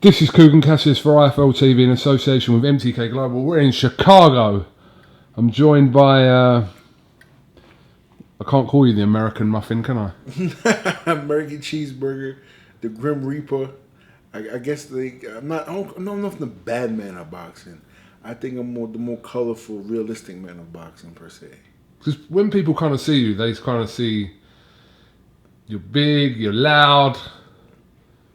This is KUGAN CASSIUS for IFL TV in association with MTK Global. We're in Chicago. I'm joined by, I can't call you the American Muffin, can I? American Cheeseburger, the Grim Reaper. I guess I'm not the bad man of boxing. I think I'm the more colorful, realistic man of boxing per se. Because when people kind of see you, they kind of see you're big, you're loud.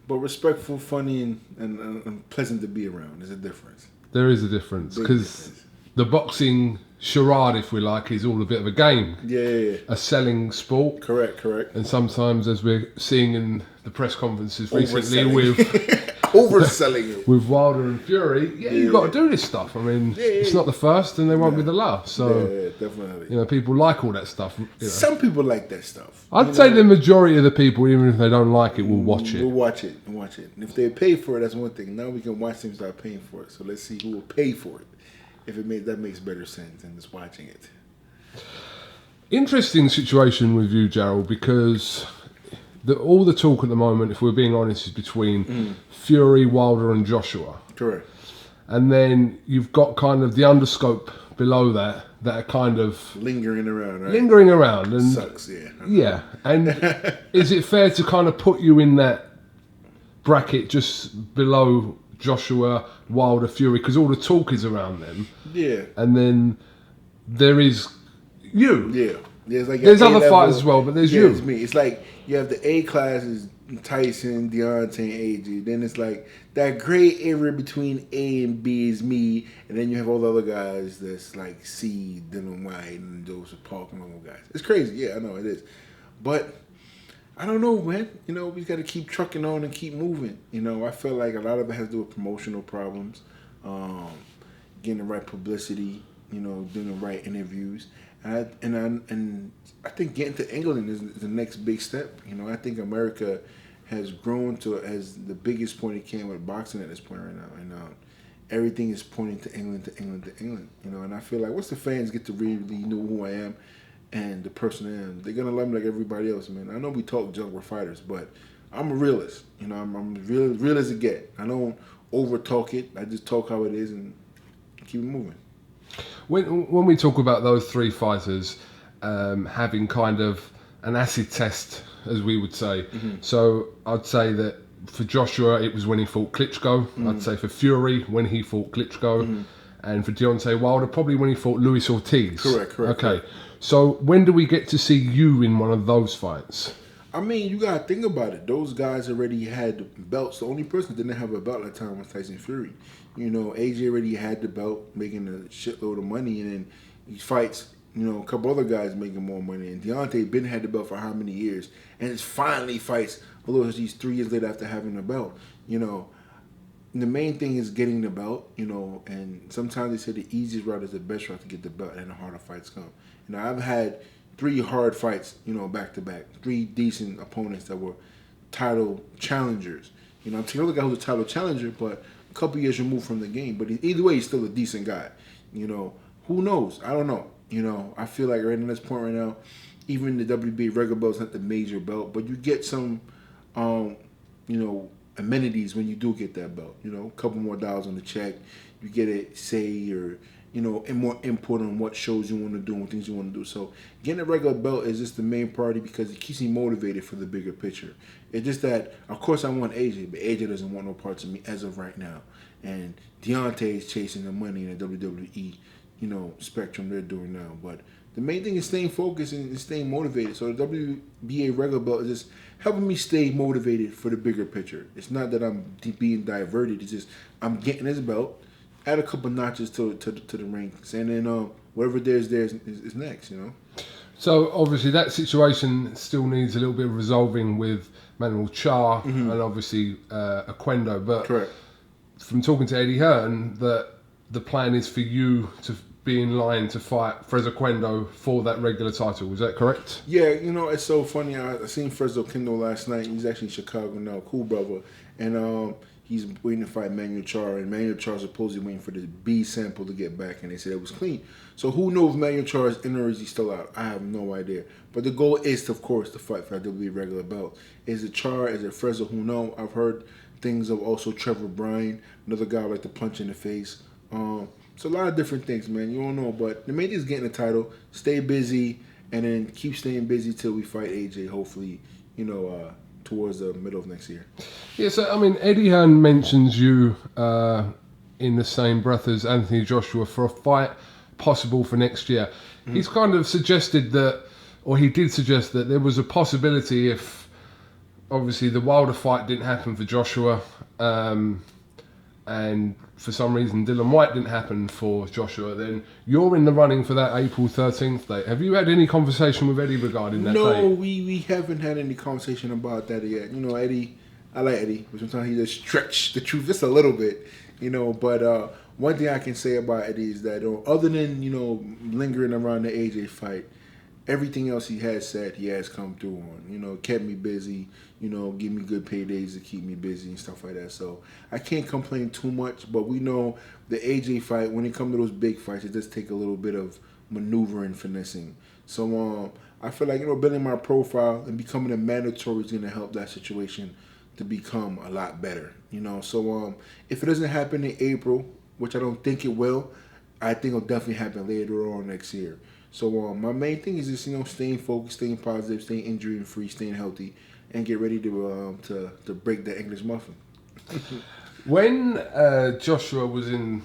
But respectful, funny, and pleasant to be around. There's a difference. There is a difference. Because the boxing charade, if we like, is all a bit of a game. Yeah. A selling sport. Correct. And sometimes, as we're seeing in the press conferences recently with overselling it with Wilder and Fury, you've got to do this stuff. I mean, it's not the first, and they won't be the last. So, definitely. People like all that stuff. Some people like that stuff. I'd say the majority of the people, even if they don't like it, will watch it. We'll watch it. And if they pay for it, that's one thing. Now we can watch them start paying for it. So let's see who will pay for it. If that makes better sense than just watching it. Interesting situation with you, Jarrell, because all the talk at the moment, if we're being honest, is between Fury, Wilder and Joshua. Correct. And then you've got kind of the underscope below that are kind of lingering around, right? And sucks, yeah. Yeah. And is it fair to kind of put you in that bracket just below Joshua, Wilder, Fury, because all the talk is around them? Yeah. And then there is you. Yeah. There's other fighters as well, but there's you. It's me. It's like you have the A classes, Tyson, Deontay, and AJ. Then it's like that gray area between A and B is me, and then you have all the other guys that's like C, Dylan Whyte, and Joseph Park, and all those guys. It's crazy. Yeah, I know it is. But I don't know, man. We got to keep trucking on and keep moving. I feel like a lot of it has to do with promotional problems, getting the right publicity, doing the right interviews. And I think getting to England is the next big step. I think America has grown as the biggest point it can with boxing at this point right now. And everything is pointing to England. And I feel like once the fans get to really know who I am and the person I am, they're going to love me like everybody else, man. I know we talk junk, we're fighters, but I'm a realist. I'm real as it get. I don't over talk it. I just talk how it is and keep it moving. When we talk about those three fighters having kind of an acid test, as we would say, so I'd say that for Joshua, it was when he fought Klitschko. I'd say for Fury, when he fought Klitschko. And for Deontay Wilder, probably when he fought Luis Ortiz. Correct. Okay, so when do we get to see you in one of those fights? I mean, you got to think about it. Those guys already had belts. The only person that didn't have a belt at the time was Tyson Fury. AJ already had the belt, making a shitload of money, and then he fights, a couple other guys making more money. And Deontay been had the belt for how many years, and it's finally fights, although he's 3 years later after having the belt. The main thing is getting the belt, and sometimes they say the easiest route is the best route to get the belt, and the harder fights come. I've had 3 hard fights, back to back, 3 decent opponents that were title challengers. I'm taking another guy who's a title challenger, but a couple years removed from the game. But either way, he's still a decent guy. Who knows? I don't know. I feel like right in this point right now, even the WBA regular belt is not the major belt, but you get some, amenities when you do get that belt. A couple more dollars on the check. You get a say or and more input on what shows you want to do and things you want to do. So getting a regular belt is just the main priority because it keeps me motivated for the bigger picture. It's just that, of course, I want AJ, but AJ doesn't want no parts of me as of right now. And Deontay is chasing the money in the WWE, spectrum they're doing now. But the main thing is staying focused and staying motivated. So the WBA regular belt is just helping me stay motivated for the bigger picture. It's not that I'm being diverted. It's just I'm getting this belt, add a couple notches to the ranks, and then whatever there's is next, So obviously that situation still needs a little bit of resolving with Manuel Char and obviously Oquendo. But correct. From talking to Eddie Hearn, that the plan is for you to be in line to fight Frezequendo for that regular title. Is that correct? Yeah, it's so funny. I seen Fresno Kendo last night. He's actually in Chicago now, cool brother. And he's waiting to fight Manuel Char. And Manuel Char's supposedly waiting for the B sample to get back. And they said it was clean. So who knows if Manuel Char is in or is he still out? I have no idea. But the goal is, of course, to fight for that WWE regular belt. Is it Char? Is it Fresno? Who knows? I've heard things of also Trevor Bryan, another guy like to punch in the face. It's a lot of different things, man. You don't know, but the main thing is getting the title, stay busy, and then keep staying busy till we fight AJ. Hopefully, towards the middle of next year. Yeah. So I mean, Eddie Hearn mentions you in the same breath as Anthony Joshua for a fight possible for next year. Mm-hmm. He's kind of suggested that, or he did suggest that there was a possibility if, obviously, the Wilder fight didn't happen for Joshua. And for some reason Dylan Whyte didn't happen for Joshua, then you're in the running for that April 13th date. Have you had any conversation with Eddie regarding that date? No, we haven't had any conversation about that yet. Eddie, I like Eddie, but sometimes he just stretch the truth just a little bit, but one thing I can say about Eddie is that other than, lingering around the AJ fight, everything else he has said, he has come through on. Kept me busy, give me good paydays to keep me busy and stuff like that. So I can't complain too much, but we know the AJ fight, when it comes to those big fights, it does take a little bit of maneuvering, finessing. So I feel like, building my profile and becoming a mandatory is going to help that situation to become a lot better. So if it doesn't happen in April, which I don't think it will, I think it'll definitely happen later on next year. So my main thing is just staying focused, staying positive, staying injury free, staying healthy, and get ready to break the English muffin. When Joshua was in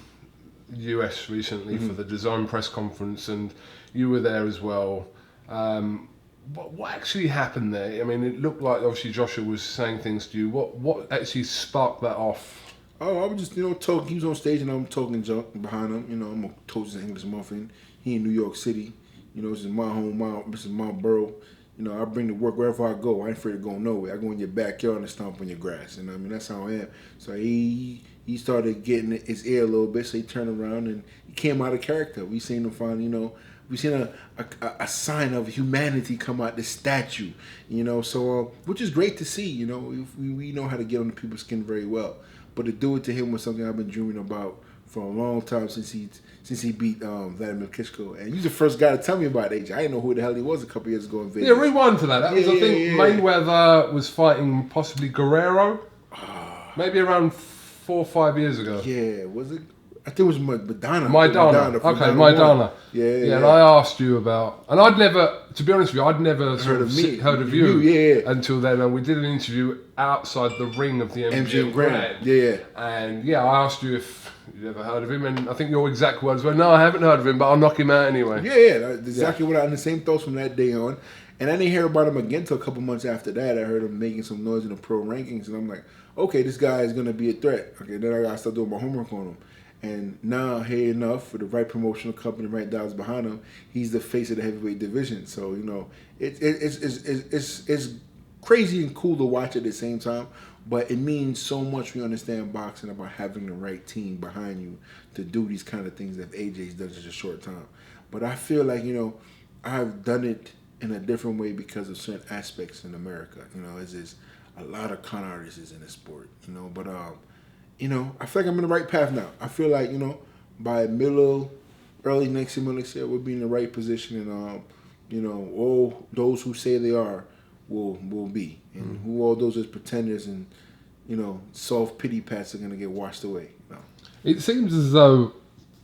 the US recently for the design press conference, and you were there as well, what actually happened there? I mean, it looked like obviously Joshua was saying things to you. What actually sparked that off? Oh, I was just talking. He was on stage and I'm talking junk behind him. I'm gonna toast his English muffin. He in New York City. This is my home, this is my borough. I bring the work wherever I go. I ain't afraid to go nowhere. I go in your backyard and stomp on your grass. And I mean, that's how I am. So he started getting his ear a little bit. So he turned around and he came out of character. We seen him find, we seen a sign of humanity come out the statue. So which is great to see. We know how to get under people's skin very well. But to do it to him was something I've been dreaming about for a long time since he beat Vladimir Klitschko. And you're the first guy to tell me about AJ. I didn't know who the hell he was a couple years ago in Vegas. Yeah, rewind to that. That was, I think, Mayweather was fighting possibly Guerrero. Maybe around 4 or 5 years ago. Yeah, was it? I think it was Madonna. Okay, Maidana. Yeah. And I asked you about, and I'd never, to be honest with you, I'd never heard of you until then. And we did an interview outside the ring of the MGM Grand. Yeah. And I asked you if you ever heard of him, and I think your exact words were, "No, I haven't heard of him, but I'll knock him out anyway." Yeah, that's exactly what I had the same thoughts from that day on. And I didn't hear about him again until a couple months after that. I heard him making some noise in the pro rankings, and I'm like, okay, this guy is going to be a threat. Okay, then I got to start doing my homework on him. And now, hey, enough, for the right promotional company, right dollars behind him, he's the face of the heavyweight division. So, it's crazy and cool to watch at the same time. But it means so much we understand boxing about having the right team behind you to do these kind of things that AJ's done in such a short time. But I feel like, I've done it in a different way because of certain aspects in America. There's a lot of con artists in the sport, But, I feel like I'm in the right path now. I feel like, by early next year, we'll be in the right position. And, all those who say they are will be. And who all those as pretenders and, soft pity pats are going to get washed away. It seems as though,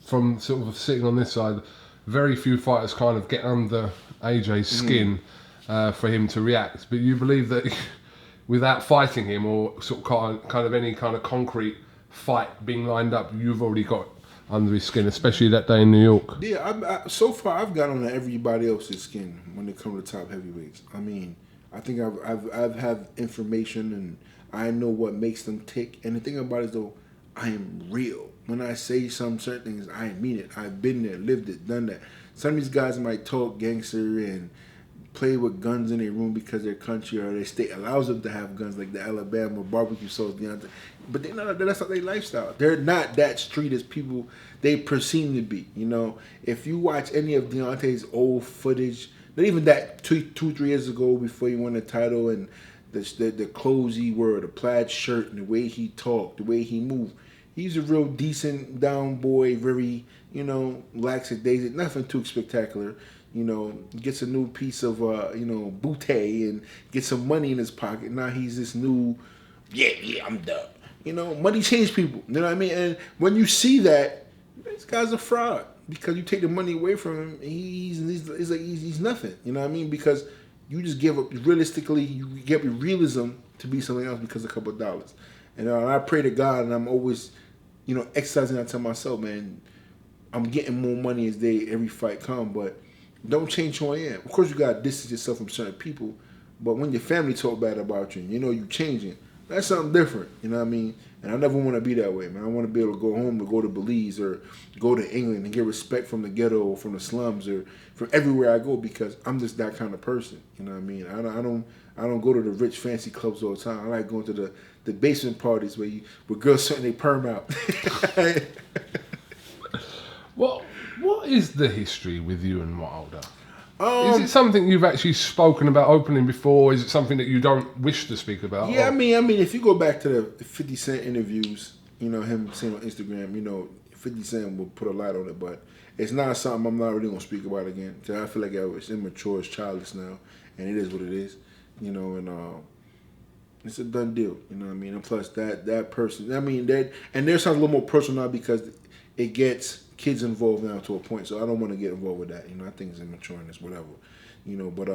from sort of sitting on this side, very few fighters kind of get under AJ's skin for him to react. But you believe that without fighting him or sort of kind of any kind of concrete fight being lined up, you've already got under his skin, especially that day in New York. Yeah, so far I've got on everybody else's skin when it comes to top heavyweights. I mean, I think I've have information and I know what makes them tick. And the thing about it is, though, I am real. When I say some certain things, I mean it. I've been there, lived it, done that. Some of these guys might talk gangster and play with guns in their room because their country or their state allows them to have guns, like the Alabama barbecue sauce, Deontay. But that's not their lifestyle. They're not that street as people they perceive to be. You know, if you watch any of Deontay's old footage, not even that 3 years ago before he won the title, and the clothes he wore, the plaid shirt, and the way he talked, the way he moved, he's a real decent down boy, very, you know, lackadaisical, nothing too spectacular. You know, gets a new piece of, bootay and gets some money in his pocket. Now he's this new, I'm done. You know, money changed people. You know what I mean? And when you see that, this guy's a fraud because you take the money away from him. He's nothing. You know what I mean? Because you just give up, realistically, you give up your realism to be something else because of a couple of dollars. And I pray to God, and I'm always, you know, exercising that to myself, man. I'm getting more money as every fight come, but don't change who I am. Of course, you got to distance yourself from certain people, but when your family talk bad about you, and you know you changing, that's something different. You know what I mean? And I never want to be that way, man. I want to be able to go home or go to Belize or go to England and get respect from the ghetto or from the slums or from everywhere I go because I'm just that kind of person. You know what I mean? I don't go to the rich fancy clubs all the time. I like going to the basement parties where girls sweating their perm out. Well, what is the history with you and Wilder? Is it something you've actually spoken about openly before? Is it something that you don't wish to speak about? Yeah, I mean, if you go back to the 50 Cent interviews, you know, him saying on Instagram, you know, 50 Cent will put a light on it, but it's not something I'm not really going to speak about again. Cause I feel like it's immature, it's childish now, and it is what it is, you know, and it's a done deal, you know what I mean? And plus, that person, I mean, and there's something a little more personal now because it gets kids involved now to a point, so I don't want to get involved with that. You know, I think it's immature and it's whatever. You know, but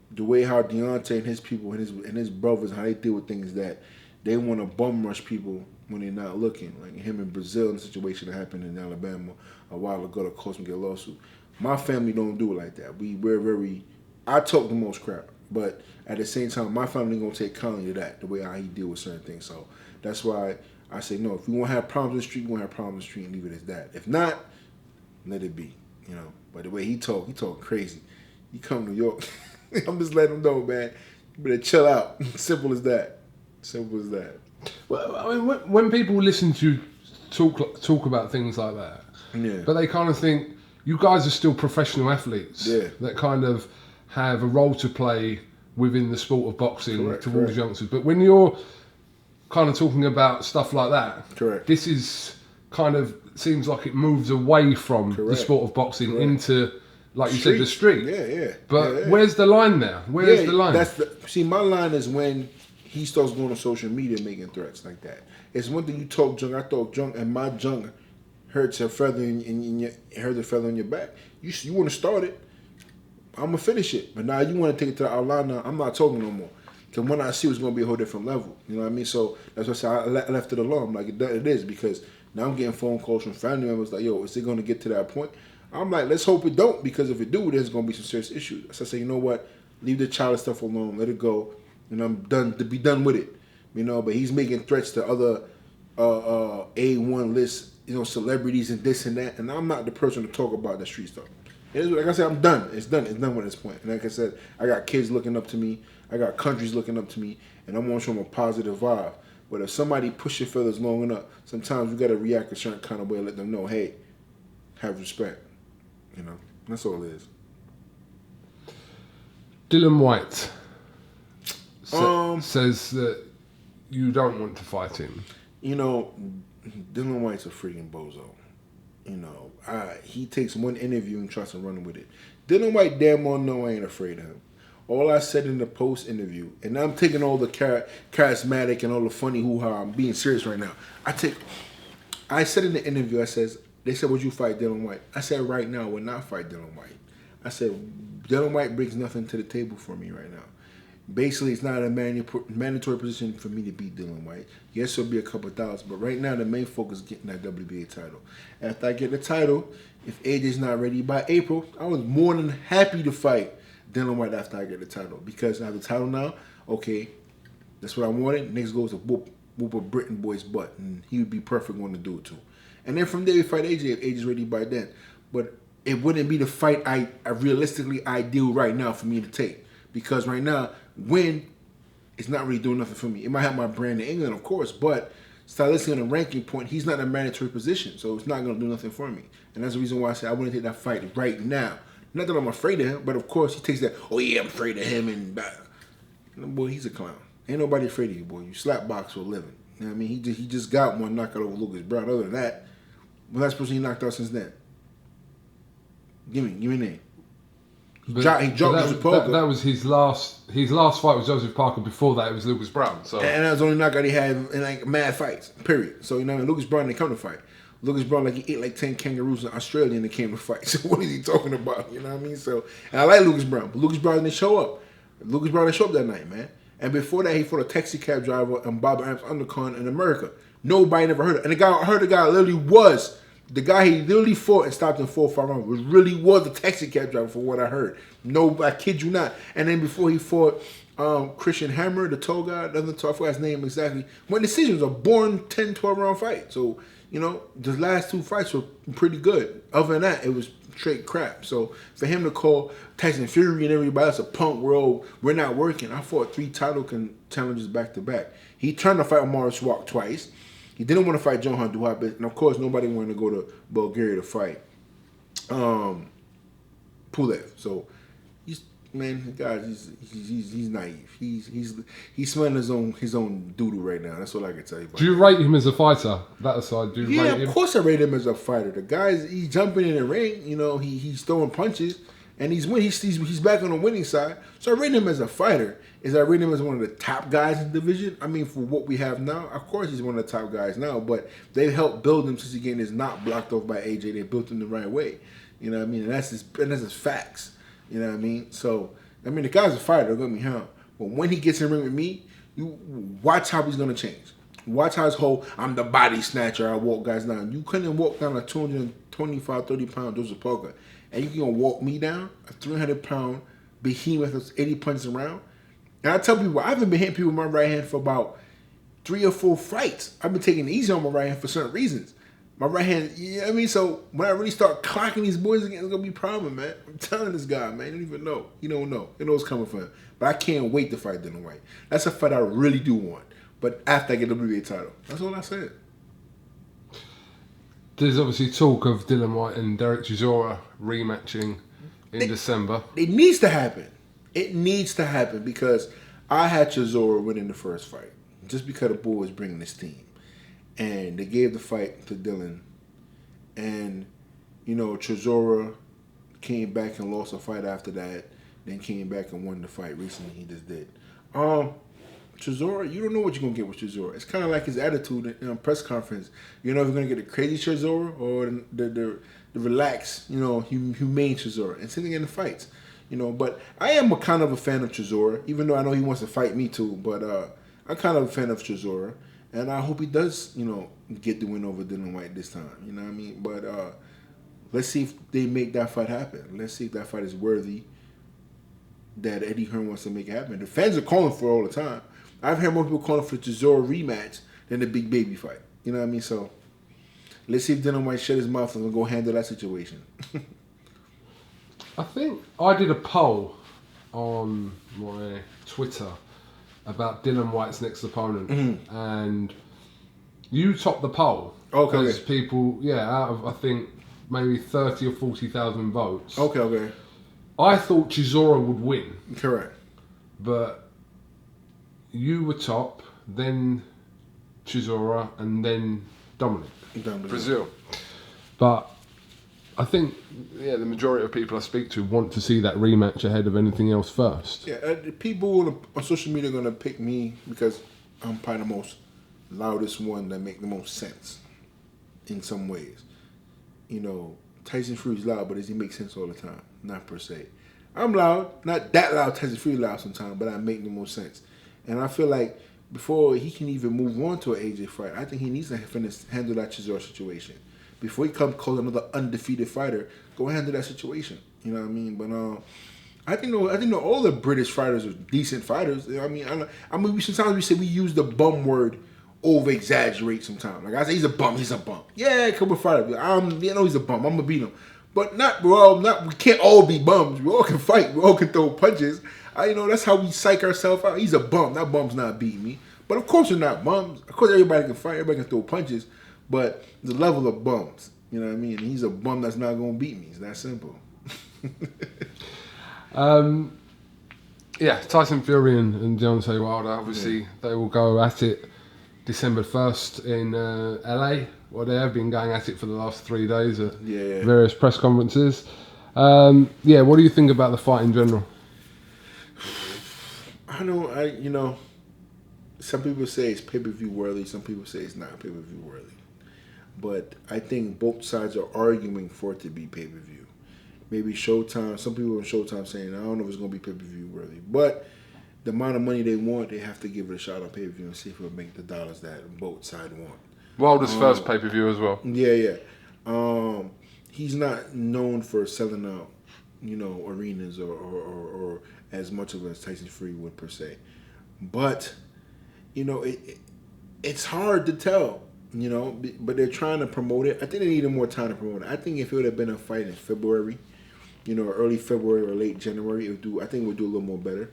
the way how Deontay and his people and his brothers, how they deal with things that they want to bum rush people when they're not looking. Like him in Brazil, in the situation that happened in Alabama a while ago that caused him to get a lawsuit. My family don't do it like that. We're very. I talk the most crap, but at the same time, my family ain't gonna take kindly to that. The way how he deal with certain things. So that's why I say no. If we want to have problems in the street, we want to have problems in the street and leave it as that. If not, let it be. You know. But the way he talk crazy. You come to New York, I'm just letting him know, man. You better chill out. Simple as that. Simple as that. Well, I mean, when people listen to you talk about things like that, yeah, but they kind of think you guys are still professional athletes that kind of have a role to play within the sport of boxing towards youngsters. But when you're kind of talking about stuff like that, this is kind of seems like it moves away from the sport of boxing into, like you said, the street. Yeah. But where's the line now? Where's the line? See, my line is when he starts going on social media making threats like that. It's one thing you talk junk, I talk junk, and my junk hurts a feather in your back. You want to start it, I'm gonna finish it. But now you want to take it to the outline. Now I'm not talking no more. Because when I see it's going to be a whole different level. You know what I mean? So that's why I said I left it alone. Like, it is, because now I'm getting phone calls from family members like, yo, is it going to get to that point? I'm like, let's hope it don't, because if it do, there's going to be some serious issues. So I say, you know what? Leave the childish stuff alone. Let it go. And I'm done to be done with it. You know, but he's making threats to other A1 list, you know, celebrities and this and that. And I'm not the person to talk about that street stuff. Like I said, I'm done. It's done. It's done with this point. And like I said, I got kids looking up to me. I got countries looking up to me, and I want to show them a positive vibe. But if somebody push your feathers long enough, sometimes you got to react a certain kind of way and let them know, hey, have respect. You know, that's all it is. Dylan Whyte says that you don't want to fight him. You know, Dylan Whyte's a freaking bozo. You know, he takes one interview and tries to run with it. Dylan Whyte damn well know I ain't afraid of him. All I said in the post interview, and I'm taking all the charismatic and all the funny hoo-ha, I'm being serious right now. I said in the interview, they said, would you fight Dylan Whyte? I said, right now, I would not fight Dylan Whyte. I said, Dylan Whyte brings nothing to the table for me right now. Basically, it's not a mandatory position for me to beat Dylan Whyte. Yes, it'll be a couple of dollars, but right now the main focus is getting that WBA title. After I get the title, if AJ's not ready by April, I was more than happy to fight Dylan Whyte after I get the title, because I have the title now. Okay, that's what I wanted. Next goes to whoop a Britain boy's butt, and he would be perfect one to do it to. And then from there we fight AJ if AJ's ready by then. But it wouldn't be the fight I realistically ideal right now for me to take. Because right now, win is not really doing nothing for me. It might have my brand in England, of course, but stylistically on a ranking point, he's not in a mandatory position, so it's not going to do nothing for me. And that's the reason why I said I wouldn't take that fight right now. Not that I'm afraid of him, but of course he takes that, oh yeah, I'm afraid of him, and boy, he's a clown. Ain't nobody afraid of you, boy. You slap box for a living. You know what I mean? He just got one knockout over Lucas Brown. Other than that, the last person he knocked out since then. Give me a name. He dropped Joseph Parker. That was his last fight with Joseph Parker. Before that, it was Lucas Brown. So and that was the only knockout he had in like mad fights. Period. So you know, Lucas Brown didn't come to fight. Lucas Brown like he ate like 10 kangaroos in Australia and they came to fight. So what is he talking about? You know what I mean? So and I like Lucas Brown, but Lucas Brown didn't show up. Lucas Brown didn't show up that night, man. And before that, he fought a taxi cab driver and Bob Arum's undercard in America. Nobody never heard of it. And the guy literally was. The guy he literally fought and stopped in 4 or 5 rounds was the taxi cab driver, for what I heard. No, I kid you not. And then before he fought Christian Hammer, the tall guy, I forgot his name exactly. When decisions, a born 10, 12 round fight. So, you know, the last 2 fights were pretty good. Other than that, it was straight crap. So for him to call Tyson Fury and everybody else a punk world, we're not working. I fought 3 title challenges back to back. He turned to fight Morris Walk twice. He didn't want to fight Johan Duhab, and of course, nobody wanted to go to Bulgaria to fight Pulev. So, he's guys, he's naive. He's smelling his own doodle right now. That's all I can tell you. Do you rate him as a fighter? That aside, do you rate him? Of course I rate him as a fighter. The guy's he's jumping in the ring. You know, he's throwing punches, and he's winning. He's back on the winning side. So I rate him as a fighter. Is I rate him as one of the top guys in the division? I mean, for what we have now, of course he's one of the top guys now, but they've helped build him since he getting his knot blocked off by AJ. They built him the right way. You know what I mean? And that's his facts. You know what I mean? So, I mean, the guy's a fighter, don't get me wrong. But when he gets in the ring with me, you watch how he's going to change. Watch how his whole, I'm the body snatcher, I walk guys down. You couldn't walk down a 225, 30-pound Joseph Parker, and you can walk me down, a 300-pound behemoth that's 80 punches around. And I tell people, I haven't been hitting people with my right hand for about 3 or 4 fights. I've been taking it easy on my right hand for certain reasons. My right hand, you know what I mean? So when I really start clocking these boys again, it's going to be a problem, man. I'm telling this guy, man, you don't even know. You don't know. You know what's coming for him. But I can't wait to fight Dillian Whyte. That's a fight I really do want. But after I get the WBA title. That's all I said. There's obviously talk of Dillian Whyte and Derek Chisora rematching in December. It needs to happen. It needs to happen because I had Chisora winning the first fight just because the boy was bringing this team. And they gave the fight to Dillian. And, you know, Chisora came back and lost a fight after that. Then came back and won the fight recently. He just did. Chisora, you don't know what you're going to get with Chisora. It's kind of like his attitude in a press conference. You know if you're going to get a crazy Chisora or the relaxed, you know, humane Chisora. And same thing in the fights. You know, but I am a kind of a fan of Chisora, even though I know he wants to fight me too. But I'm kind of a fan of Chisora, and I hope he does, you know, get the win over Dillian Whyte this time. You know what I mean? But let's see if they make that fight happen. Let's see if that fight is worthy that Eddie Hearn wants to make it happen. The fans are calling for it all the time. I've heard more people calling for the Chisora rematch than the Big Baby fight. You know what I mean? So let's see if Dillian Whyte shut his mouth and go handle that situation. I think I did a poll on my Twitter about Dillian Whyte's next opponent, and you topped the poll. Okay. Because people, out of I think maybe 30 or 40,000 votes. Okay. I thought Chisora would win. Correct. But you were top, then Chisora, and then Dominic. Brazil. But I think, the majority of people I speak to want to see that rematch ahead of anything else first. Yeah, the people on social media are going to pick me because I'm probably the most loudest one that make the most sense in some ways. You know, Tyson Fury's loud, but does he make sense all the time? Not per se. I'm loud, not that loud. Tyson Fury loud sometimes, but I make the most sense. And I feel like before he can even move on to an AJ fight, I think he needs to handle that Chisora situation. Before he comes call another undefeated fighter, go handle that situation. You know what I mean? But I think all the British fighters are decent fighters. I mean, sometimes we say we use the bum word over exaggerate sometimes. Like I say, he's a bum. Yeah, a couple of fighters. I know he's a bum. I'm gonna beat him. But we can't all be bums. We all can fight. We all can throw punches. That's how we psych ourselves out. He's a bum. That bum's not beating me. But of course, we're not bums. Of course, everybody can fight. Everybody can throw punches. But the level of bums, you know what I mean? He's a bum that's not going to beat me. It's that simple. Yeah, Tyson Fury and Deontay Wilder, obviously, they will go at it December 1st in LA. Well, they have been going at it for the last 3 days at various press conferences. What do you think about the fight in general? Some people say it's pay-per-view worthy. Some people say it's not pay-per-view worthy. But I think both sides are arguing for it to be pay-per-view. Maybe Showtime. Some people on Showtime saying, I don't know if it's going to be pay-per-view worthy. But the amount of money they want, they have to give it a shot on pay-per-view and see if it'll make the dollars that both sides want. Wilder's first pay-per-view as well. Yeah. He's not known for selling out, arenas or as much of as Tyson Fury would per se. But, it's hard to tell, but they're trying to promote it. I think they needed more time to promote it. I think if it would have been a fight in February, early February or late January, I think it would do a little more better.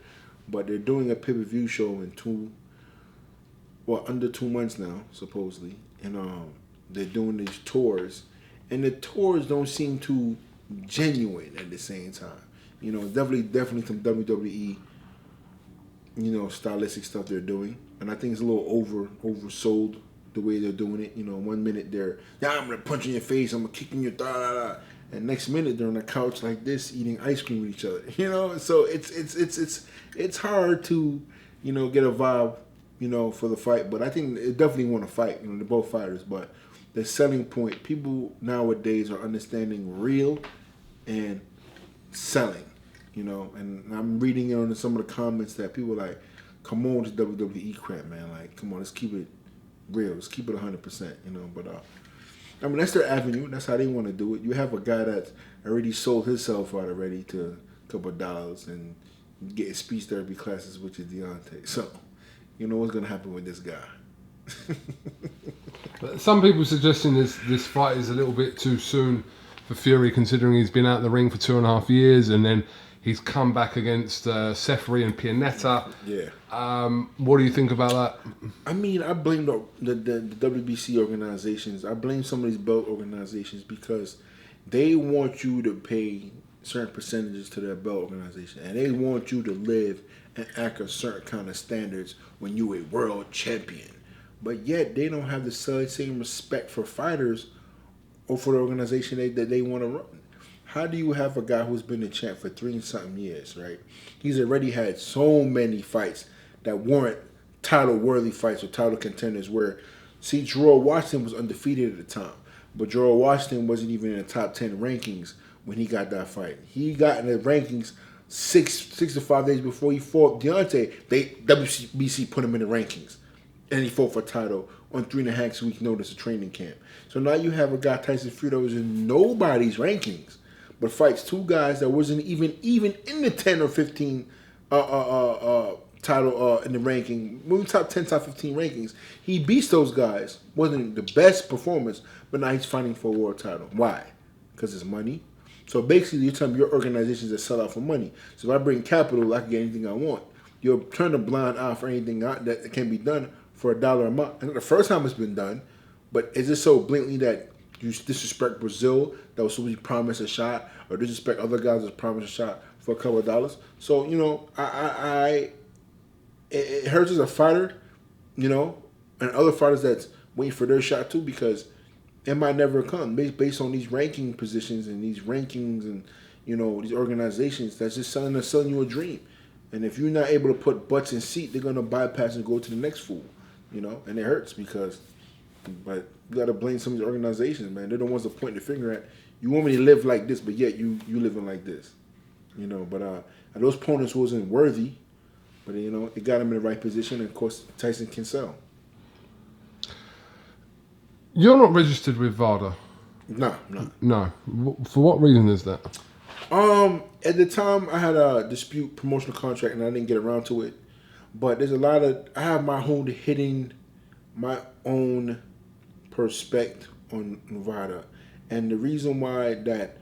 But they're doing a pay-per-view show in under 2 months now, supposedly. And they're doing these tours. And the tours don't seem too genuine at the same time. Definitely some WWE, stylistic stuff they're doing. And I think it's a little oversold the way they're doing it. 1 minute they're, I'm going to punch in your face, I'm going to kick in your da. And next minute they're on a couch like this eating ice cream with each other. So it's hard to, get a vibe, for the fight. But I think they definitely want to fight. They're both fighters. But the selling point, people nowadays are understanding real and selling, And I'm reading it on some of the comments that people are like, come on, this WWE crap, man. Like, come on, let's keep it real. Let's keep it 100%, But, that's their avenue. That's how they want to do it. You have a guy that's already sold himself out already to a couple of dollars and getting speech therapy classes, which is Deontay. So, what's going to happen with this guy. Some people suggesting this fight is a little bit too soon for Fury, considering he's been out of the ring for 2.5 years, and then he's come back against Seferi and Pianetta. Yeah. What do you think about that? I mean, I blame the WBC organizations. I blame some of these belt organizations because they want you to pay certain percentages to their belt organization, and they want you to live and act a certain kind of standards when you're a world champion. But yet, they don't have the same respect for fighters or for the organization that they want to run. How do you have a guy who's been a champ for 3-something years, right? He's already had so many fights that weren't title-worthy fights or title contenders where, Jarrell Washington was undefeated at the time, but Jarrell Washington wasn't even in the top 10 rankings when he got that fight. He got in the rankings 6 to 5 days before he fought Deontay. WBC put him in the rankings. And he fought for a title on 3.5 weeks notice of training camp. So now you have a guy, Tyson Fury, that was in nobody's rankings, but fights two guys that wasn't even in the 10 or 15 title in the ranking, moving top 10, top 15 rankings. He beats those guys. Wasn't the best performance, but now he's fighting for a world title. Why? Because it's money. So basically, you're telling me your organizations that sell out for money. So if I bring capital, I can get anything I want. You're turning a blind eye for anything that can be done for $1 a month. And the first time it's been done, but is it so blatantly that you disrespect Brazil that was supposed to be promised a shot, or disrespect other guys that promised a shot for a couple of dollars? So, it hurts as a fighter, and other fighters that's waiting for their shot too, because it might never come based on these ranking positions and these rankings and, these organizations that's just selling you a dream. And if you're not able to put butts in seat, they're going to bypass and go to the next fool. And it hurts but you got to blame some of these organizations, man. They're the ones that point the finger at. You want me to live like this, but yet you living like this, But those opponents wasn't worthy, but it got him in the right position. And of course, Tyson can sell. You're not registered with Vada. No. For what reason is that? At the time, I had a dispute promotional contract, and I didn't get around to it. But there's I have my own perspective on Vada, and the reason why that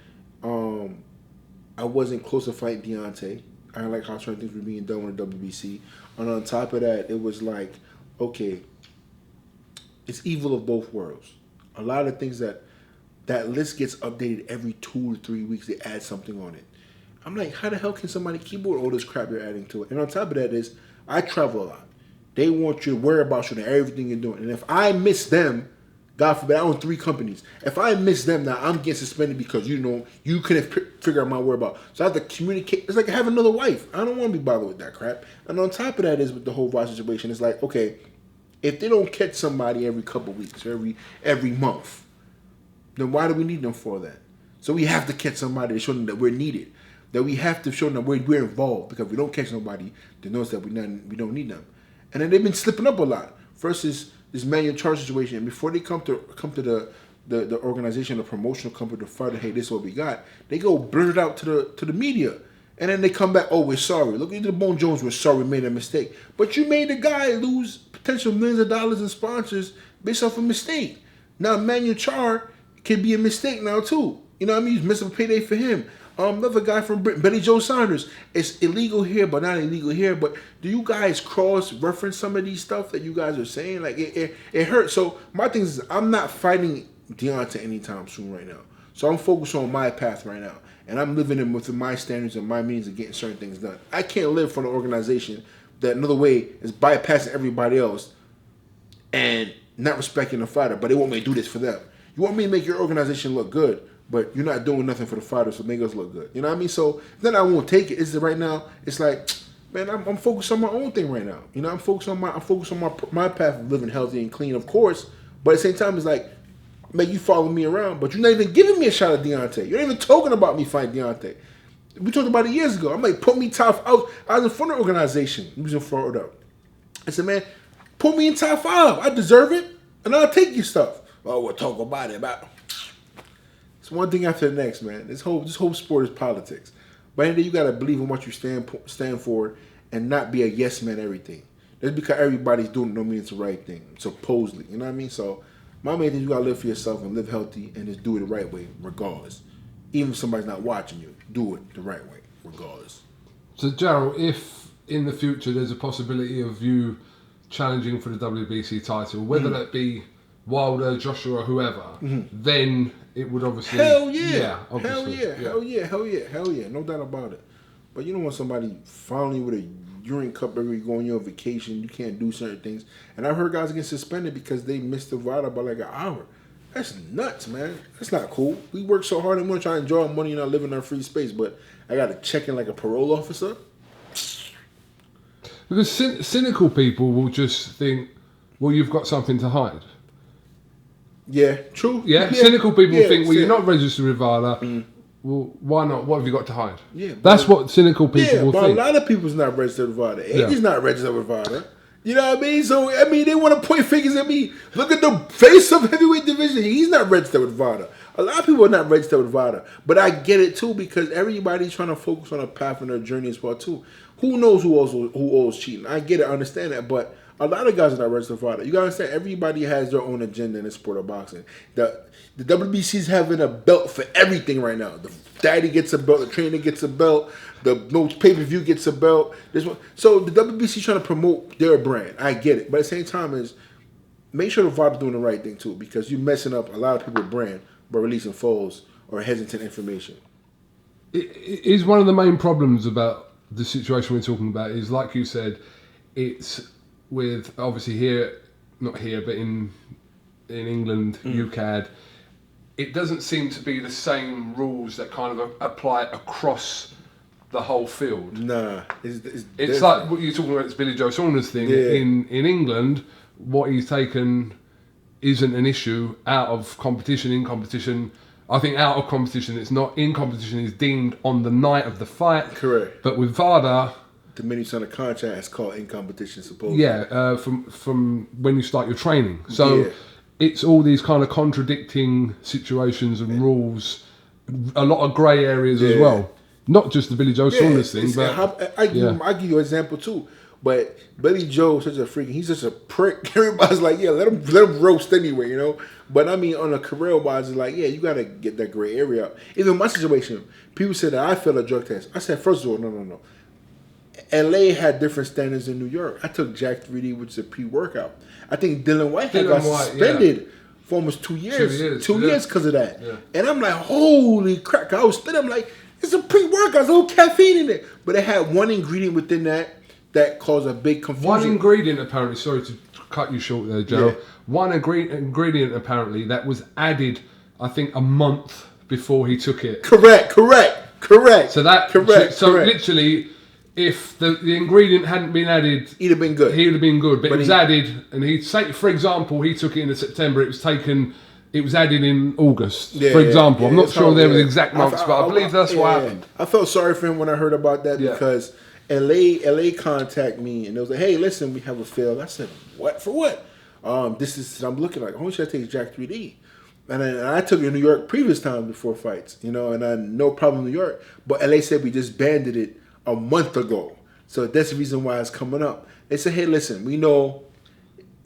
I wasn't close to fighting Deontay. I like how certain things were being done with the WBC. And on top of that, it was like, okay, it's evil of both worlds. A lot of things that list gets updated every 2 to 3 weeks. They add something on it. I'm like, how the hell can somebody keep with all this crap you're adding to it? And on top of that is, I travel a lot. They want your whereabouts and everything you're doing. And if I miss them, God forbid, I own 3 companies. If I miss them now, I'm getting suspended because you couldn't figure out my whereabouts. So I have to communicate. It's like I have another wife. I don't want to be bothered with that crap. And on top of that is with the whole VAR situation, it's like, okay, if they don't catch somebody every couple of weeks or every month, then why do we need them for that? So we have to catch somebody to show them that we're needed. That we have to show them that we're involved, because if we don't catch nobody, they notice that we don't need them. And then they've been slipping up a lot. First is this manual charge situation. And before they come to the organization, the promotional company, the fighter, hey, this is what we got, they go blurt it out to the media. And then they come back, oh, we're sorry. Look at the Bone Jones, we're sorry, we made a mistake. But you made the guy lose potential millions of dollars in sponsors based off a mistake. Now, manual char can be a mistake now, too. You know what I mean? He's missing a payday for him. Another guy from Britain, Benny Joe Saunders. It's illegal here, but not illegal here. But do you guys cross-reference some of these stuff that you guys are saying? Like, it hurts. So my thing is, I'm not fighting Deontay anytime soon right now. So I'm focused on my path right now. And I'm living within my standards and my means of getting certain things done. I can't live for an organization that another way is bypassing everybody else and not respecting the fighter, but they want me to do this for them. You want me to make your organization look good, but you're not doing nothing for the fighters to make us look good. You know what I mean? So then I won't take it. Right now, it's like, man, I'm focused on my own thing right now. You know, I'm focused on my path of living healthy and clean, of course. But at the same time, it's like, man, you follow me around, but you're not even giving me a shot at Deontay. You're not even talking about me fighting Deontay. We talked about it years ago. I'm like, put me top. I was in front of the organization. He was in Florida. I said, man, put me in top 5. I deserve it, and I'll take your stuff. Oh, we'll talk about it. It's one thing after the next, man. This whole sport is politics. But then you gotta believe in what you stand for, and not be a yes man everything. Just because everybody's doing it don't mean it's the right thing. Supposedly, you know what I mean? So my main thing is you gotta live for yourself and live healthy and just do it the right way, regardless. Even if somebody's not watching you, do it the right way, regardless. So Jarrell, if in the future there's a possibility of you challenging for the WBC title, whether that be Wilder, Joshua, whoever, then it would obviously... Hell yeah. Yeah, obviously. Hell yeah. No doubt about it. But you don't want somebody following you with a urine cup every go on your vacation. You can't do certain things. And I've heard guys get suspended because they missed the Vada by like an hour. That's nuts, man. That's not cool. We work so hard and we're trying to enjoy our money and not live in our free space, but I got to check in like a parole officer? Because cynical people will just think, well, you've got something to hide. Yeah, true. Yeah, cynical people think, well, you're not registered with Vada. Well, why not? What have you got to hide? Yeah, that's what cynical people will think. A lot of people's not registered with Vada. He's not registered with Vada. You know what I mean? So, I mean, they want to point fingers at me. Look at the face of heavyweight division. He's not registered with Vada. A lot of people are not registered with Vada. But I get it, too, because everybody's trying to focus on a path in their journey as well, too. Who knows who owes cheating? I get it. I understand that. But a lot of guys are not registered with Vada. You got to understand, everybody has their own agenda in the sport of boxing. The WBC's having a belt for everything right now. The daddy gets a belt. The trainer gets a belt. The pay-per-view gets a belt. So the WBC trying to promote their brand. I get it. But at the same time, is make sure the VADA's doing the right thing, too, because you're messing up a lot of people's brand by releasing false or hesitant information. It is one of the main problems about the situation we're talking about is, like you said, it's with, obviously here, not here, but in England, UCAD, it doesn't seem to be the same rules that kind of apply across the whole field. Nah. It's like what you're talking about, it's Billy Joe Saunders thing. Yeah. In England, what he's taken isn't an issue out of competition, in competition. I think out of competition, it's not. In competition, is deemed on the night of the fight. Correct. But with Vada, the minute you sign a contract, it's called in competition, supposedly. Yeah, from when you start your training. So it's all these kind of contradicting situations and rules, a lot of grey areas as well. Not just the Billy Joe Saunders thing, but I give you an example too. But Billy Joe, he's such a prick. Everybody's like, yeah, let him roast anyway, you know. But I mean, on a career wise, it's like, yeah, you gotta get that gray area out. Even my situation, people said that I failed a drug test. I said, first of all, no. LA had different standards than New York. I took Jack 3D, which is a pre-workout. I think Dylan White got suspended for almost 2 years. 2 years because of that. Yeah. And I'm like, holy crap. I was spinning. I'm like, it's a pre-workout. There's no caffeine in it. But it had one ingredient within that caused a big confusion. One ingredient, apparently, sorry to cut you short there, Joe. Yeah. One ingredient, apparently, that was added, I think, a month before he took it. Correct. So literally, if the ingredient hadn't been added, he'd have been good. But it was added, and for example, he took it in September. It was added in August, for example. Yeah, I'm not sure there was exact months, but I believe that's what happened. I felt sorry for him when I heard about that because LA contacted me and they was like, "Hey, listen, we have a fail." I said, "What for? What?" I'm looking like, "Oh, should I take Jack 3D?" And I took it in New York previous times before fights, you know, and I had no problem in New York. But LA said we just banded it a month ago. So that's the reason why it's coming up. They said, hey, listen, we know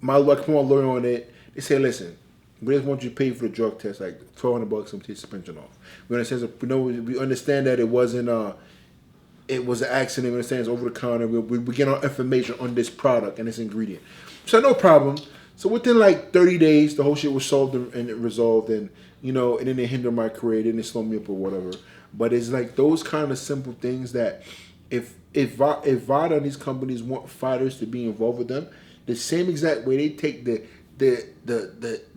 my lawyer on it. They say, listen, we just want you to pay for the drug test, like $1,200 and take suspension off. We understand that it wasn't it was an accident. We understand it's over the counter. We get our information on this product and this ingredient. So no problem. So within like 30 days, the whole shit was solved and resolved, and you know, and then it hindered my career, then it slowed me up or whatever. But it's like those kind of simple things that if Vada and these companies want fighters to be involved with them, the same exact way they take the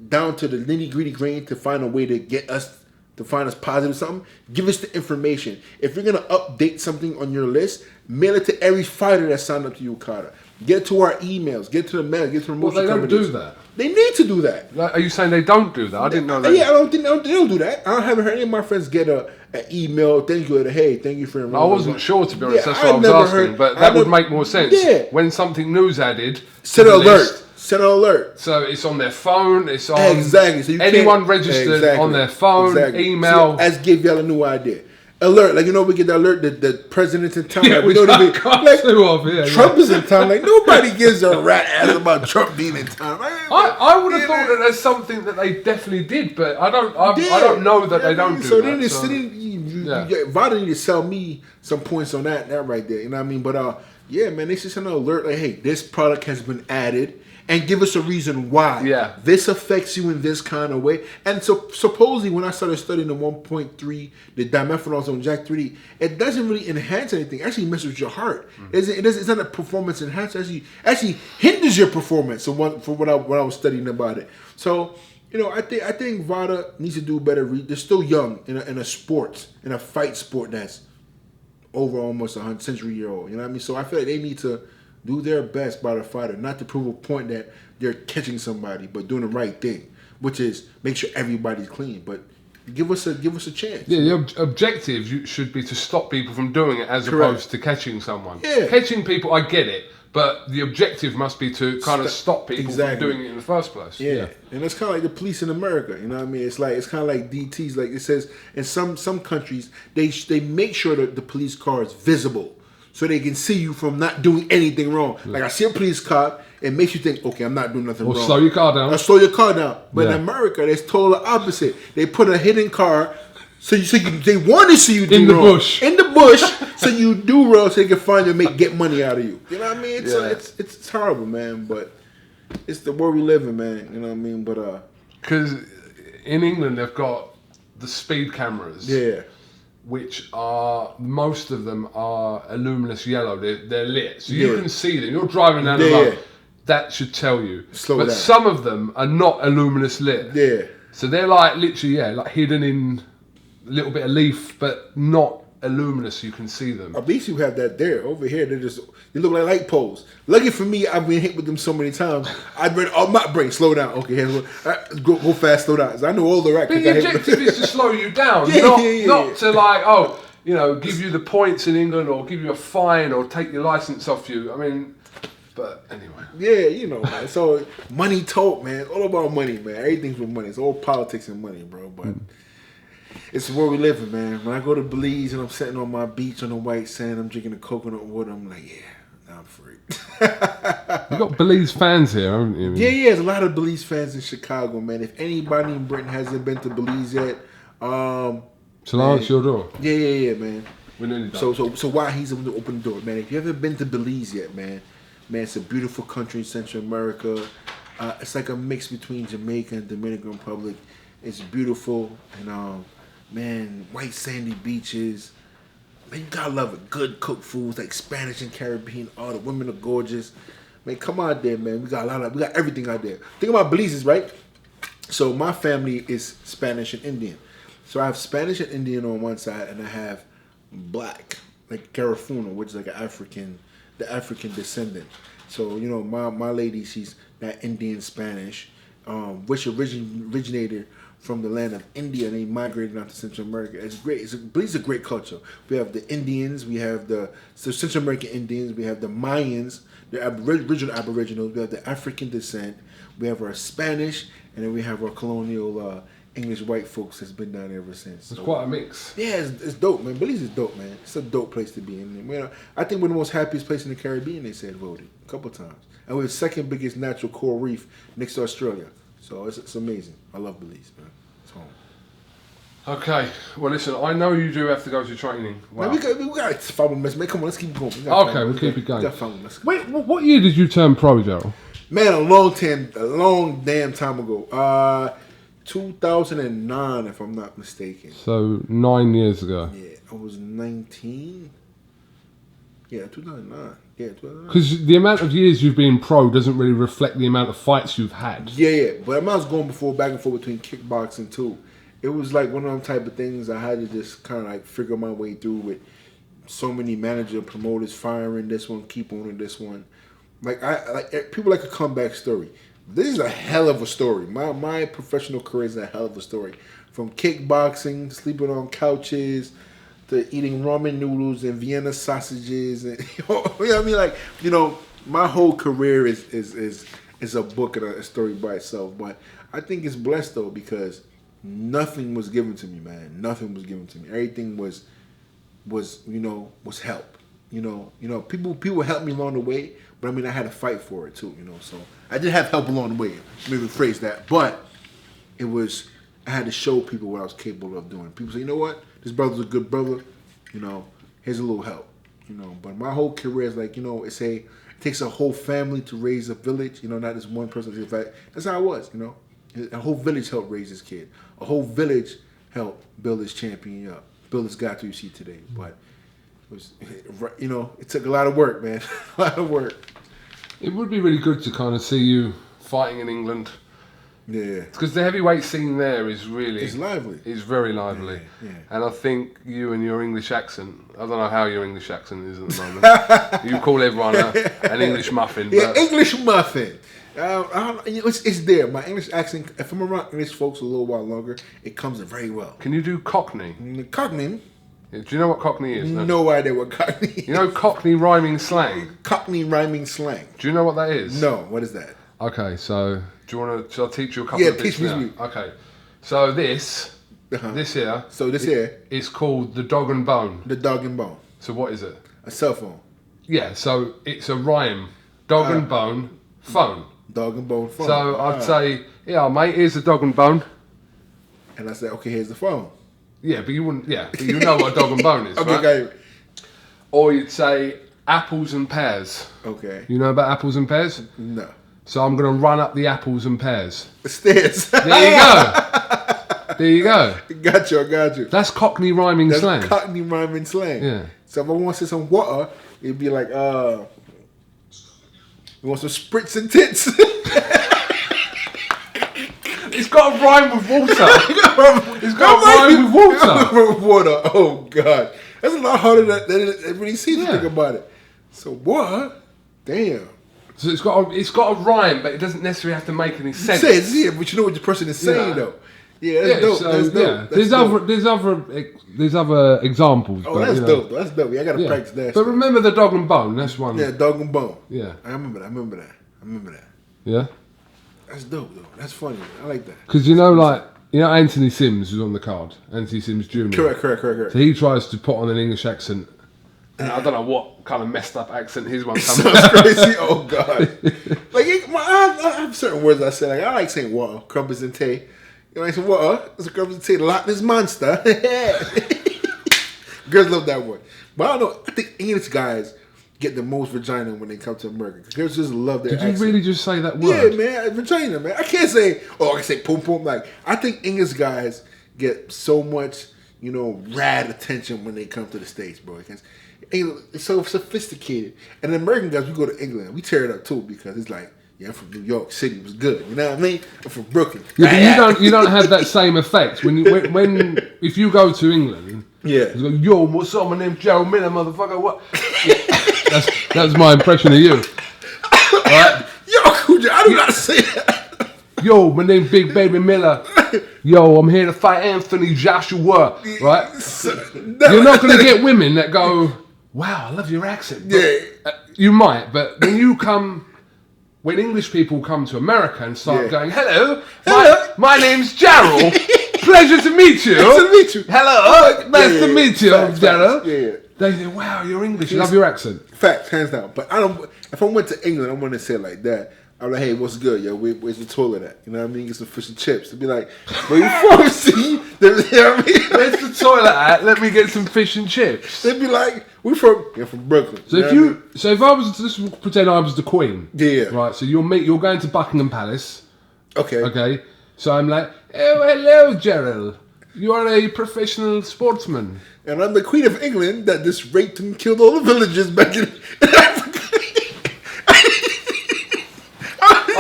down to the nitty gritty grain to find a way to get us to find us positive something, give us the information. If you're gonna update something on your list, mail it to every fighter that signed up to UKADA. Get it to our emails. Get it to the mail. Get it to the promotion companies. They don't do that. They need to do that. Like, are you saying they don't do that? I didn't know that. Yeah, I don't think they don't do that. I haven't heard any of my friends get an email. Thank you. Hey, thank you for enrolling. I wasn't sure, to be honest. That's what I was asking. But that would make more sense. Yeah. When something new's added, set an alert. Set an alert. So it's on their phone. It's on exactly. So anyone registered on their phone, email. As give y'all a new idea. Alert, like, you know, we get the alert that the president's in town. Yeah, like, we don't even Trump is in town. Like, nobody gives a rat ass about Trump being in town. I would have thought that there's something that they definitely did, but I don't know that they don't do that. Vada need to sell me some points on that right there. You know what I mean? But yeah, man, they should send an alert like, hey, this product has been added. And give us a reason why. Yeah. This affects you in this kind of way. And so supposedly when I started studying the 1.3, the dimethanols on Jack 3D, it doesn't really enhance anything. It actually messes with your heart. It's not a performance enhancer. It actually hinders your performance. So what I was studying about it. So, you know, I think Vada needs to do better. They're still young in a sport, in a fight sport that's over almost 100 century old. You know what I mean? So I feel like they need to do their best by the fighter, not to prove a point that they're catching somebody, but doing the right thing, which is make sure everybody's clean. But give us a chance. Yeah, the objective should be to stop people from doing it as opposed to catching someone. Yeah. Catching people, I get it, but the objective must be to kind of stop people from doing it in the first place. Yeah. And it's kind of like the police in America. You know what I mean? It's kind of like DTs. Like it says in some countries, they make sure that the police car is visible, so they can see you from not doing anything wrong. Yeah. Like I see a police car, it makes you think, okay, I'm not doing nothing wrong. Or slow your car down. Or slow your car down. But in America, it's total opposite. They put a hidden car, they want to see you do wrong. In the bush, so you do wrong, so they can find you and get money out of you. You know what I mean? It's horrible, man. But it's the world we live in, man. You know what I mean? But because in England they've got the speed cameras. Yeah. Which are, most of them are a luminous yellow. They're lit, so you can see them. You're driving down the road. That should tell you. But some of them are not a luminous lit. Yeah. So they're like literally, like hidden in a little bit of leaf, but not a luminous. You can see them. At least you have that there. Over here, they look like light poles. Lucky for me, I've been hit with them so many times. I'd read, my brain, slow down. Okay, go fast, slow down. So I know all the right. But the objective is to slow you down, not to give you the points in England or give you a fine or take your license off you. I mean, but anyway. Yeah, you know, man. So money talk, man. It's all about money, man. Everything's with money. It's all politics and money, bro. But it's where we live, man. When I go to Belize and I'm sitting on my beach on the white sand, I'm drinking the coconut water, I'm like, yeah, nah, I'm free. You got Belize fans here, haven't you? Yeah, there's a lot of Belize fans in Chicago, man. If anybody in Britain hasn't been to Belize yet, shall I answer your door? Yeah, man. We're nearly done. So why he's going to open the door, man? If you haven't been to Belize yet, man, it's a beautiful country in Central America. It's like a mix between Jamaica and Dominican Republic. It's beautiful, and man, white sandy beaches. Man, you gotta love it. Good cooked foods like Spanish and Caribbean. All the women are gorgeous. Man, come out there, man. We got everything out there. Think about Belize, right? So my family is Spanish and Indian. So I have Spanish and Indian on one side, and I have black, like Garifuna, which is like the African descendant. So my lady, she's that Indian Spanish, which originated from the land of India, and they migrated out to Central America. It's great. Belize is a great culture. We have the Indians, we have the Central American Indians, we have the Mayans, the original Aboriginals, we have the African descent, we have our Spanish, and then we have our colonial English white folks that's been down there ever since. It's quite a mix. Yeah, it's dope, man. Belize is dope, man. It's a dope place to be in. I think we're the most happiest place in the Caribbean, they said, voted a couple times. And we're the second biggest natural coral reef next to Australia. So it's amazing. I love Belize, man. It's home. Okay. Well, listen, I know you do have to go to training. Wow. Man, we got 5 more minutes, man. Come on, let's keep going. Okay, we'll keep it going. We got 5 more minutes. Wait, what year did you turn pro, Jarrell? Man, a long damn time ago. 2009, if I'm not mistaken. So 9 years ago. Yeah, I was 19. Yeah, 2009. Yeah, 2009. Because the amount of years you've been pro doesn't really reflect the amount of fights you've had. Yeah. But I was going back and forth between kickboxing too. It was like one of them type of things I had to just kind of like figure my way through with so many managers and promoters firing this one, keep on this one. Like people like a comeback story. This is a hell of a story. My professional career is a hell of a story. From kickboxing, sleeping on couches, to eating ramen noodles and Vienna sausages, and you know what I mean. Like my whole career is a book and a story by itself. But I think it's blessed though because nothing was given to me, man. Nothing was given to me. Everything was help. People helped me along the way, but I mean I had to fight for it too. So I did have help along the way. Maybe rephrase that, but I had to show people what I was capable of doing. People say, you know what, this brother's a good brother. Here's a little help. But my whole career is like it takes a whole family to raise a village. Not just one person. In fact, that's how it was. A whole village helped raise this kid. A whole village helped build this champion up, build this guy to you see today. But it took a lot of work, man. A lot of work. It would be really good to kind of see you fighting in England. Yeah. Because the heavyweight scene there is really... It's lively. It's very lively. Yeah. And I think you and your English accent... I don't know how your English accent is at the moment. You call everyone an English muffin. Yeah, English muffin. It's there. My English accent, if I'm around English folks a little while longer, it comes in very well. Can you do Cockney? Cockney? Do you know what Cockney is? No idea what Cockney is. You know Cockney rhyming slang? Cockney rhyming slang. Do you know what that is? No, what is that? Okay, so do you want to? Shall I teach you a couple of bits now? Me. Okay, so this here. So this here is called the dog and bone. The dog and bone. So what is it? A cell phone. Yeah, so it's a rhyme. Dog and bone, phone. Dog and bone phone. So I'd say, yeah, mate, here's the dog and bone. And I say, okay, here's the phone. Yeah, but you wouldn't. Yeah, but you know what a dog and bone is, okay, right? Okay. Or you'd say apples and pears. Okay. You know about apples and pears? No. So I'm going to run up the apples and pears. The stairs. There you go. There you go. Got you. That's Cockney rhyming slang. That's Cockney rhyming slang. Yeah. So if I want to say some water, it'd be like, you want some spritz and tits? It's got a rhyme with water. It's got a rhyme with water. Water. Oh God, that's a lot harder than it really seems to think about it. So what? Damn. So it's got a rhyme, but it doesn't necessarily have to make any sense. It says, yeah, but you know what the person is saying though. Yeah, that's dope. So, that's dope. There's other examples. Oh, but, that's dope. That's dope. Yeah, I gotta practice that. But remember the dog and bone. That's one. Yeah, dog and bone. Yeah, I remember that. Yeah. That's dope though. That's funny. I like that. Because Anthony Sims was on the card. Anthony Sims Jr. Correct. So he tries to put on an English accent And I don't know what kind of messed up accent his one comes Sounds crazy. Oh God! Like I have certain words I say. Like I like saying water, crumpets and tea. You know, I say water. It's a crumpets and tea. Loch Ness monster. Girls love that one. But I don't know. I think English guys get the most vagina when they come to America. Girls just love their accent. Did you really just say that word? Yeah, man, vagina, man. I can't say. Oh, I can say pum pum. Like I think English guys get so much, rad attention when they come to the States, bro. Because it's so sophisticated. And the American guys, we go to England, we tear it up too because it's like, yeah, I'm from New York City, it was good. You know what I mean? I'm from Brooklyn. Yeah, but you don't have that same effect when if you go to England. Yeah. It's like, yo, what's up? My name's Jarrell Miller, motherfucker. What? Yeah, that's my impression of you. Right? Yo, I do not say that. Yo, my name's Big Baby Miller. Yo, I'm here to fight Anthony Joshua. Right? You're not going to get women that go, wow, I love your accent. But, Yeah. You might, but when English people come to America and start going, hello, my name's Jarrell. Pleasure to meet you. Nice to meet you. Hello. Nice to meet you, Jarrell. Yeah. They say, wow, you're English. You love your accent. Facts, hands down. But if I went to England, I want to say it like that. I'm like, hey, what's good, yo? Where's the toilet at? You know what I mean? Get some fish and chips. They'd be like, where you from? See? You know what I mean? Where's the toilet at? Let me get some fish and chips. They'd be like, we're from Brooklyn. So if I was to just pretend I was the Queen. Yeah. Right. So you're going to Buckingham Palace. Okay. Okay. So I'm like, oh, hello, Jarrell. You are a professional sportsman. And I'm the Queen of England that just raped and killed all the villagers back in Africa.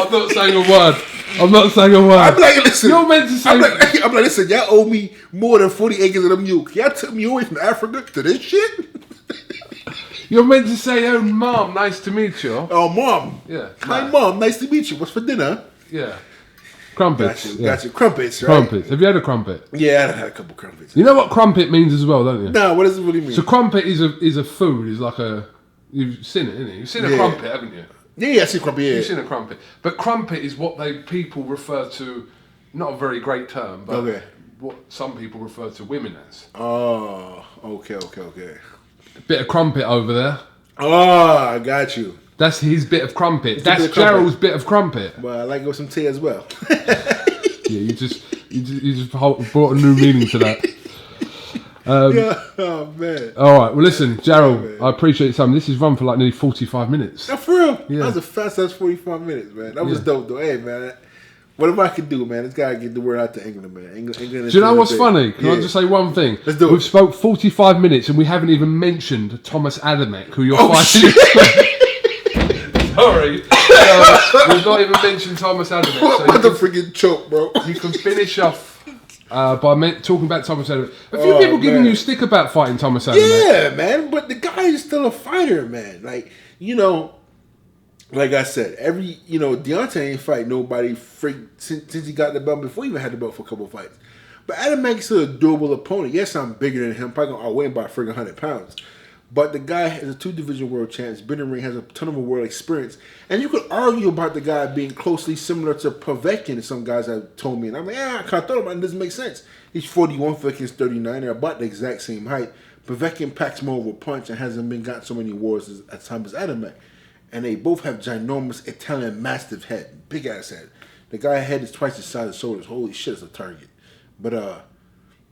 I'm not saying a word. I'm like, listen. You're meant to say. I'm like, listen. Y'all owe me more than 40 acres of them mules. Y'all took me away from Africa to this shit. You're meant to say, oh, Mom, nice to meet you. Oh, Mom. Yeah. Hi, Mom. Nice to meet you. What's for dinner? Yeah. Crumpets. Gotcha. Crumpets, right? Crumpets. Have you had a crumpet? Yeah, I had a couple crumpets. You know what crumpet means as well, don't you? No, what does it really mean? So crumpet is a food. It's like you've seen it, innit? You've seen a crumpet, haven't you? Yeah, I see crumpet. Yeah, you've seen a crumpet. But crumpet is what people refer to. Not a very great term, but what some people refer to women as. Oh, okay. A bit of crumpet over there. Oh, I got you. That's his bit of crumpet. That's Jarrell's bit of crumpet. Well, I like it with some tea as well. Yeah, you just brought a new meaning to that. Oh man! All right, well listen, Jarrell, I appreciate your time. This is run for like nearly 45 minutes. No, for real. Yeah. That was a fast ass 45 minutes, man. That was dope though. Hey man, whatever I can do, man. This guy get the word out to England, man. England do you know what's funny? Can I just say one thing? Let's do it. We've spoke 45 minutes and we haven't even mentioned Thomas Adamek, who you're fighting. Sorry. We've not even mentioned Thomas Adamek. So what the freaking choke, bro? You can finish off by talking about Thomas Adamek. A few people giving you stick about fighting Thomas Adamek. Yeah, man. But the guy is still a fighter, man. Like, like I said, Deontay ain't fight nobody since he got the belt before he even had the belt for a couple of fights. But Adamek is a durable opponent. Yes, I'm bigger than him. Probably going to outweigh him by a friggin' 100 pounds. But the guy is a 2-division world champ. Been in the ring, has a ton of world experience. And you could argue about the guy being closely similar to Povetkin. Some guys have told me. And I'm like, I kind of thought about it. It doesn't make sense. He's 41, Povetkin's 39. They're about the exact same height. Povetkin packs more of a punch and hasn't got so many wars as Thomas Adamek. And they both have ginormous Italian mastiff head. Big ass head. The guy's head is twice the size of shoulders. Holy shit, it's a target. But,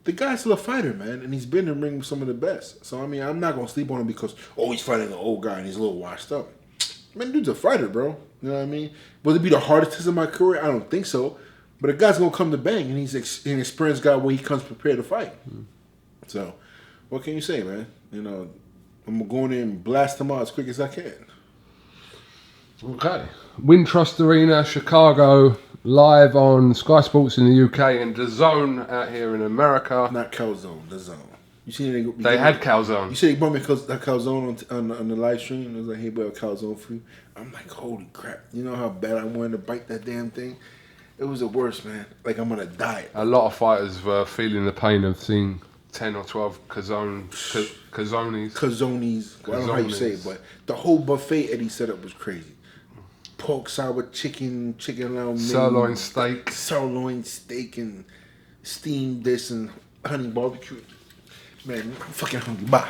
the guy's still a fighter, man, and he's been in the ring with some of the best. So, I mean, I'm not going to sleep on him because, he's fighting an old guy and he's a little washed up. Man, dude's a fighter, bro. You know what I mean? Will it be the hardest test of my career? I don't think so. But the guy's going to come to bang, and he's an experienced guy where he comes prepared to fight. So, what can you say, man? I'm going to go in there and blast him out as quick as I can. Okay. Wintrust Arena, Chicago, live on Sky Sports in the UK and DAZN out here in America. Not Calzone, DAZN. You see they had Calzone. You said he brought me Calzone on the live stream. I was like, hey, bro, Calzone for you. I'm like, holy crap. You know how bad I wanted to bite that damn thing? It was the worst, man. Like, I'm going to die. A lot of fighters were feeling the pain of seeing 10 or 12 Cazzonis. Well, I don't know how you say it, but the whole buffet Eddie set up was crazy. Pork, sour chicken lamb, sirloin steak, and steamed this and honey barbecue. Man, I'm fucking hungry. Bye.